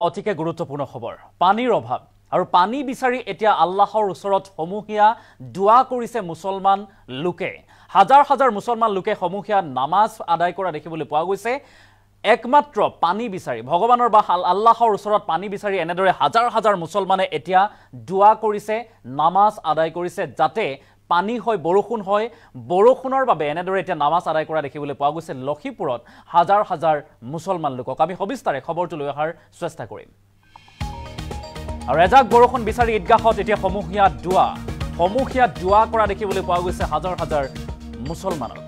অতিকে গুৰুত্বপূৰ্ণ খবৰ পানীৰ অভাৱ আৰু পানী বিচাৰি এতিয়া আল্লাহৰ ওচৰত সমূহীয়া দুআ কৰিছে মুছলমান লোকে হাজাৰ হাজাৰ মুছলমান লোকে সমূহীয়া নামাজ আদায় কৰা দেখিবলৈ পোৱা গৈছে একমাত্ৰ পানী বিচাৰি ভগৱানৰ বা আল্লাহৰ ওচৰত পানী বিচাৰি এনেদৰে হাজাৰ হাজাৰ মুছলমানে এতিয়া দুআ কৰিছে নামাজ আদায় কৰিছে যাতে পানী হয় বৰষুণ হয় বৰষুণৰ বাবে এনেদৰে এতিয়া নামাজ আদায় কৰা দেখিবলৈ পোৱা গৈছে লখিপুৰত হাজাৰ হাজাৰ মুছলমান লোকক আমি সবিস্তাৰে খবৰটো লৈ অহাৰ চেষ্টা কৰিম আৰু এজাক বৰষুণ বিচাৰি ঈদগাহত এতিয়া সমূহীয়া দুআ কৰা দেখিবলৈ পোৱা গৈছে হাজাৰ হাজাৰ মুছলমানক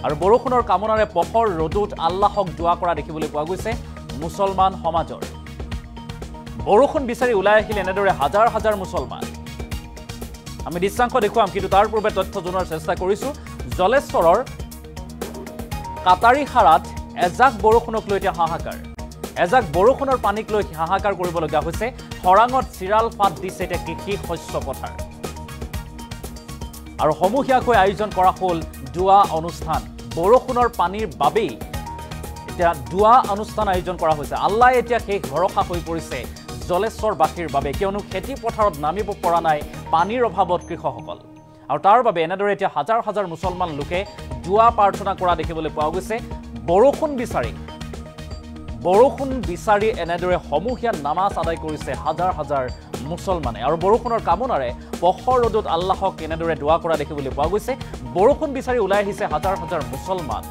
আৰু বৰষুণৰ কামনাৰে পহৰ ৰদুত আল্লাহক দুআ কৰা দেখিবলৈ পোৱা গৈছে মুছলমান সমাজৰ বৰষুণ বিচাৰি ওলাই আহিল এনেদৰে হাজাৰ হাজাৰ মুছলমান আমি দৃশ্যাংশ দেখুৱাম কিন্তু তাৰ পূৰ্বে তথ্য জনোৱাৰ চেষ্টা কৰিছো জলেশ্বৰৰ কাটাৰীখাৰাত এজাক বৰষুণক লৈ এতিয়া হাহাকাৰ এজাক বৰষুণৰ পানীক লৈ হাহাকাৰ কৰিবলগীয়া হৈছে খৰাঙত চিৰাল ফাট দিছে এতিয়া কৃষি শস্য পথাৰ আৰু সমূহীয়াকৈ আয়োজন কৰা হ'ল দুআ অনুষ্ঠান বৰষুণৰ পানীৰ বাবেই এতিয়া দুআ অনুষ্ঠান আয়োজন কৰা হৈছে আল্লাহ এতিয়া শেষ ভৰসা হৈ পৰিছে জলেশ্বৰবাসীৰ বাবে কিয়নো খেতি পথাৰত নামিব পৰা নাই পানীৰ অভাৱত কৃষকসকল আৰু তাৰ বাবে এনেদৰে এতিয়া হাজাৰ হাজাৰ মুছলমান লোকে দুআ প্ৰাৰ্থনা কৰা দেখিবলৈ পোৱা গৈছে বৰষুণ বিচাৰি এনেদৰে সমূহীয়া নামাজ আদায় কৰিছে হাজাৰ হাজাৰ মুছলমানে আৰু বৰষুণৰ কামনাৰে পহৰ ৰদত আল্লাহক এনেদৰে দুআ কৰা দেখিবলৈ পোৱা গৈছে বৰষুণ বিচাৰি ওলাই আহিছে হাজাৰ হাজাৰ মুছলমান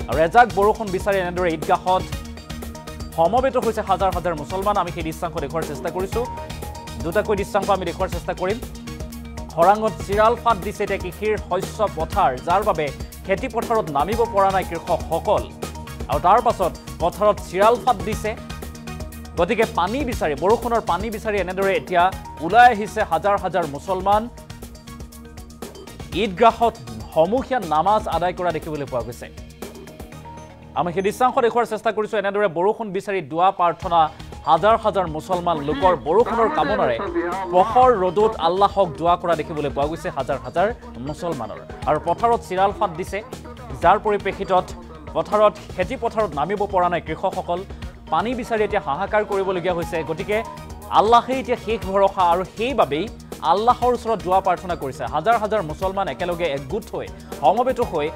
আৰু এজাক বৰষুণ বিচাৰি এনেদৰে ঈদগাহত সমবেত হৈছে হাজাৰ হাজাৰ মুছলমান আমি সেই দৃশ্যাংশ দেখুৱাৰ চেষ্টা কৰিছো দুটাকৈ দৃশ্যাংশ আমি দেখুৱাৰ চেষ্টা কৰিম খৰাঙত চিৰাল ফাট দিছে এতিয়া কৃষিৰ শস্য পথাৰ যাৰ বাবে খেতি পথাৰত নামিব পৰা নাই কৃষকসকল আৰু তাৰ পাছত পথাৰত চিৰাল ফাট দিছে গতিকে পানী বিচাৰি বৰষুণৰ পানী বিচাৰি এনেদৰে এতিয়া ওলাই আহিছে হাজাৰ হাজাৰ মুছলমান ঈদগাহত সমূহীয়া নামাজ আদায় কৰা দেখিবলৈ পোৱা গৈছে আমি সেই দৃশ্যাংশ দেখুৱাৰ চেষ্টা কৰিছো এনেদৰে বৰষুণ বিচাৰি দুআ প্ৰাৰ্থনা হাজাৰ হাজাৰ মুছলমান লোকৰ বৰষুণৰ কামনাৰে পহৰ ৰদত আল্লাহক দুআ কৰা দেখিবলৈ পোৱা গৈছে হাজাৰ হাজাৰ মুছলমানৰ আৰু পথাৰত চিৰাল ফাট দিছে যাৰ পৰিপ্ৰেক্ষিতত পথাৰত খেতি পথাৰত নামিব পৰা নাই কৃষকসকল পানী বিচাৰি এতিয়া হাহাকাৰ কৰিবলগীয়া হৈছে গতিকে আল্লাহে এতিয়া শেষ ভৰসা আৰু সেইবাবেই আল্লাহৰ ওচৰত দুআ প্ৰাৰ্থনা কৰিছে হাজাৰ হাজাৰ মুছলমান একেলগে একগোট হৈ সমবেত হৈ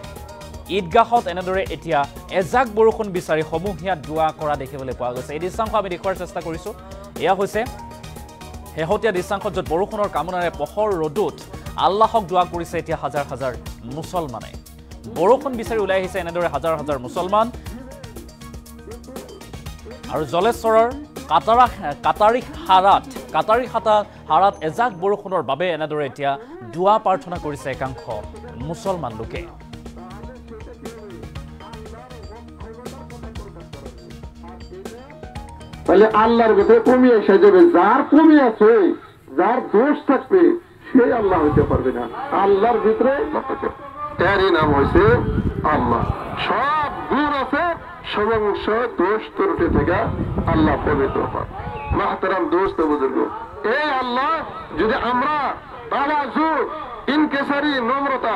ঈদগাহত এনেদৰে এতিয়া এজাক বৰষুণ বিচাৰি সমূহীয়া দুআ কৰা দেখিবলৈ পোৱা গৈছে এই দৃশ্যাংশ আমি দেখুৱাৰ চেষ্টা কৰিছো এয়া হৈছে শেহতীয়া দৃশ্যাংশত য'ত বৰষুণৰ কামনাৰে পহৰ ৰদুত আল্লাহক দুআ কৰিছে এতিয়া হাজাৰ হাজাৰ মুছলমানে বৰষুণ বিচাৰি ওলাই আহিছে এনেদৰে হাজাৰ হাজাৰ মুছলমান আৰু জলেশ্বৰৰ কাটাৰীখাৰাত এজাক বৰষুণৰ বাবে এনেদৰে এতিয়া দুআ প্ৰাৰ্থনা কৰিছে একাংশ মুছলমান লোকে তাহলে আল্লাহর ভিতরে কমি এসে যাবে যার কমি আছে যার দোষ থাকবে সে আল্লাহ হইতে পারবে না আল্লাহর ভিতরে এরই নাম হয়েছে আল্লাহ সব গুণ আছে সমংশ দোষ ত্রুটি থেকে আল্লাহ পবিত্র হয় মাহতারাম দোস্ত বুজুর্গ এই আল্লাহ যদি আমরা তাওয়াজু ইনকিসারি নম্রতা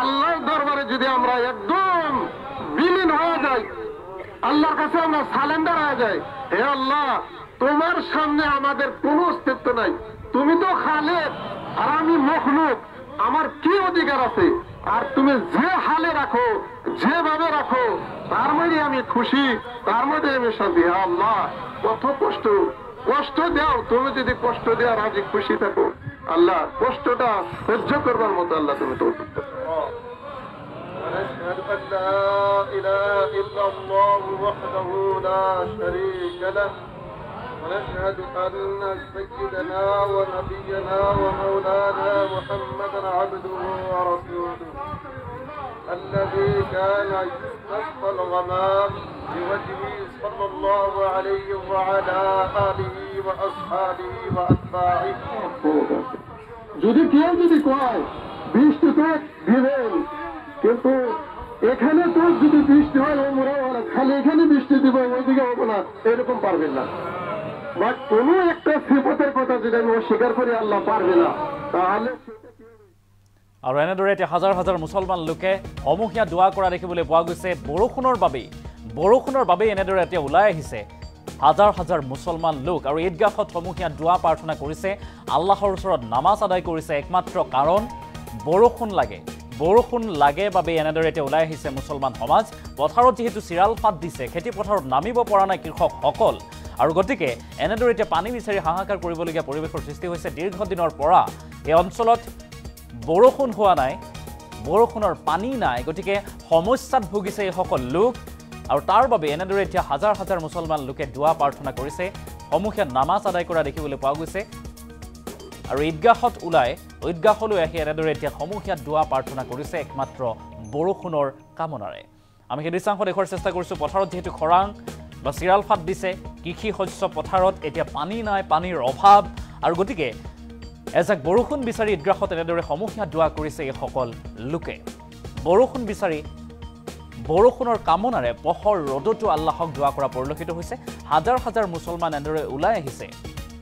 আল্লাহর দরবারে যদি আমরা একদম বিলীন হয়ে যাই আল্লাহর কাছে আমরা সারেন্ডার হয়ে যাই হে আল্লাহ তোমার সামনে আমাদের কোনো অস্তিত্ব নাই তুমি তো খালেক আর আমি মখলুক আমার কি অধিকার আছে আর তুমি যে হালে রাখো যেভাবে রাখো তার মধ্যে আমি খুশি তার মধ্যে আমি শান্তি হে আল্লাহ কত কষ্ট দাও তুমি যদি কষ্ট দেওয়া রাজি খুশি থাকো আল্লাহ কষ্টটা সহ্য করবার মতো আল্লাহ তুমি তো ونشهد أن لا إله إلا الله وحده لا شريك له ونشهد أن سيدنا ونبينا ومولانا محمدا عبده ورسوله الذي كان يستسقى الغمام بوجهه صلى الله عليه وعلى آله وأصحابه وأتباعه যদি কেউ যদি কয় বৃষ্টি তো দিবেন কিন্তু এখানে তো যদি বৃষ্টি হয় খালি এখানে বৃষ্টি দিব ওইদিকে হবো না এরকম পারবেন না বা কোনো একটা সিফতের কথা যদি আমি অস্বীকার করি আল্লাহ পারবে না তাহলে আৰু এনেদৰে এতিয়া হাজাৰ হাজাৰ মুছলমান লোকে সমূহীয়া দুআ কৰা দেখিবলৈ পোৱা গৈছে বৰষুণৰ বাবেই এনেদৰে এতিয়া ওলাই আহিছে হাজাৰ হাজাৰ মুছলমান লোক আৰু ঈদগাহত সমূহীয়া দোৱা প্ৰাৰ্থনা কৰিছে, আল্লাহৰ ওচৰত নামাজ আদায় কৰিছে। একমাত্ৰ কাৰণ বৰষুণ লাগে বাবে এনেদৰে এতিয়া ওলাই আহিছে মুছলমান সমাজ। পথাৰত যিহেতু চিৰাল ফাট দিছে, খেতি পথাৰত নামিব পৰা নাই কৃষকসকল, আৰু গতিকে এনেদৰে এতিয়া পানী বিচাৰি হাহাকাৰ কৰিবলগীয়া পৰিৱেশৰ সৃষ্টি হৈছে। দীৰ্ঘদিনৰ পৰা এই অঞ্চলত বৰষুণ হোৱা নাই, বৰষুণৰ পানী নাই, গতিকে সমস্যাত ভুগিছে এইসকল লোক। আৰু তাৰ বাবে এনেদৰে এতিয়া হাজাৰ হাজাৰ মুছলমান লোকে দোৱা প্ৰাৰ্থনা কৰিছে, সমূহীয়া নামাজ আদায় কৰা দেখিবলৈ পোৱা গৈছে। আৰু ঈদগাহলৈ আহি এনেদৰে এতিয়া সমূহীয়া দোৱা প্ৰাৰ্থনা কৰিছে একমাত্ৰ বৰষুণৰ কামনাৰে। আমি সেই দৃশ্যাংশ দেখুৱাৰ চেষ্টা কৰিছোঁ। পথাৰত যিহেতু খৰাং বা চিৰাল ফাট দিছে, কৃষি শস্য পথাৰত এতিয়া পানী নাই, পানীৰ অভাৱ, আৰু গতিকে এজাক বৰষুণ বিচাৰি ঈদগাহত এনেদৰে সমূহীয়া দোৱা কৰিছে এইসকল লোকে। বৰষুণ বিচাৰি বৰষুণৰ কামনাৰে পহৰ ৰ'দতো আল্লাহক দোৱা কৰা পৰিলক্ষিত হৈছে। হাজাৰ হাজাৰ মুছলমান এনেদৰে ওলাই আহিছে।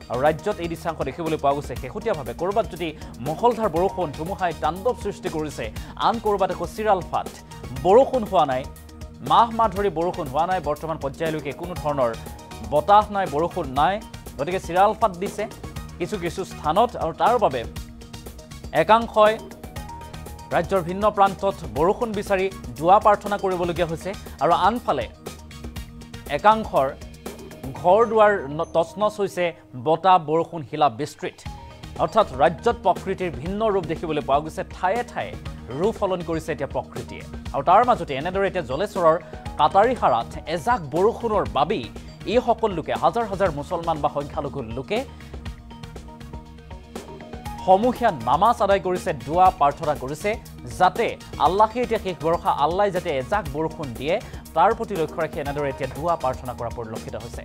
আৰু ৰাজ্যত এই দৃশ্যাংশ দেখিবলৈ পোৱা গৈছে। শেহতীয়াভাৱে ক'ৰবাত যদি মহলধাৰ বৰষুণ ধুমুহাই তাণ্ডৱ সৃষ্টি কৰিছে, আন ক'ৰবাত আকৌ চিৰাল ফাট। বৰষুণ হোৱা নাই, মাহ ধৰি বৰষুণ হোৱা নাই। বৰ্তমান পৰ্যায়লৈকে কোনো ধৰণৰ বতাহ নাই, বৰষুণ নাই, গতিকে চিৰাল ফাট দিছে কিছু কিছু স্থানত। আৰু তাৰ বাবে একাংশই ৰাজ্যৰ ভিন্ন প্ৰান্তত বৰষুণ বিচাৰি দোৱা প্ৰাৰ্থনা কৰিবলগীয়া হৈছে। আৰু আনফালে একাংশৰ ঘৰ দুৱাৰ তছনছ হৈছে, বতাহ বৰষুণ শিলা বিস্তৃত। অৰ্থাৎ ৰাজ্যত প্ৰকৃতিৰ ভিন্ন ৰূপ দেখিবলৈ পোৱা গৈছে। ঠায়ে ঠায়ে ৰূপ সলনি কৰিছে এতিয়া প্ৰকৃতিয়ে। আৰু তাৰ মাজতে এনেদৰে এতিয়া জলেশ্বৰৰ কাটাৰীহাৰাত এজাক বৰষুণৰ বাবেই এইসকল লোকে, হাজাৰ হাজাৰ মুছলমান বা সংখ্যালঘু লোকে সমূহীয়া নামাজ আদায় কৰিছে, দোৱা প্ৰাৰ্থনা কৰিছে, যাতে আল্লাহে এতিয়া শেষ ভৰসা, আল্লাই যাতে এজাক বৰষুণ দিয়ে তাৰ প্ৰতি লক্ষ্য ৰাখি এনেদৰে এতিয়া দোৱা প্ৰাৰ্থনা কৰা পৰিলক্ষিত হৈছে।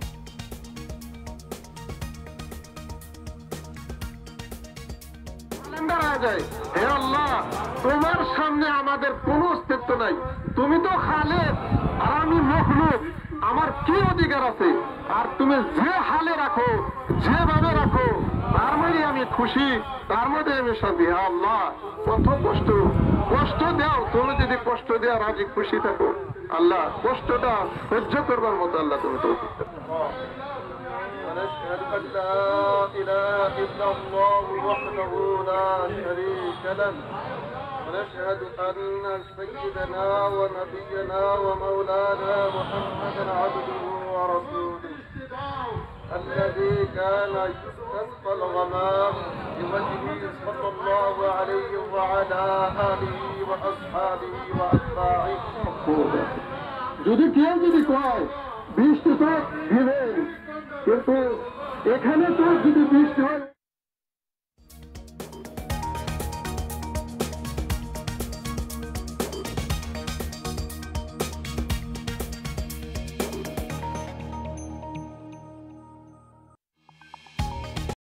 হে আল্লাহ, তোমার সামনে আমাদের কোনো অস্তিত্ব নাই, তুমি তো খালেক আর আমি মখলুক, আমার কি অধিকার আছে? আর তুমি যে হালে রাখো, যেভাবে রাখো, তার মধ্যে আমি খুশি, তার মধ্যে আমি শান্তি। হে আল্লাহ, কত কষ্ট দাও, তুমি যদি কষ্ট দেওয়া রাজি খুশি থাকো, আল্লাহ কষ্টটা সহ্য করবার মতো আল্লাহ তুমি তো ونشهد أن لا إله إلا الله وحده لا شريك له ونشهد أن سيدنا ونبينا ومولانا محمدا عبده ورسوله الذي كان يستسقى الغمام بوجهه صلى الله عليه وعلى آله وأصحابه وأتباعه যদি কেউ যদি কয় বৃষ্টি তো দিবেন, কিন্তু এখানে তো যদি বৃষ্টি হয়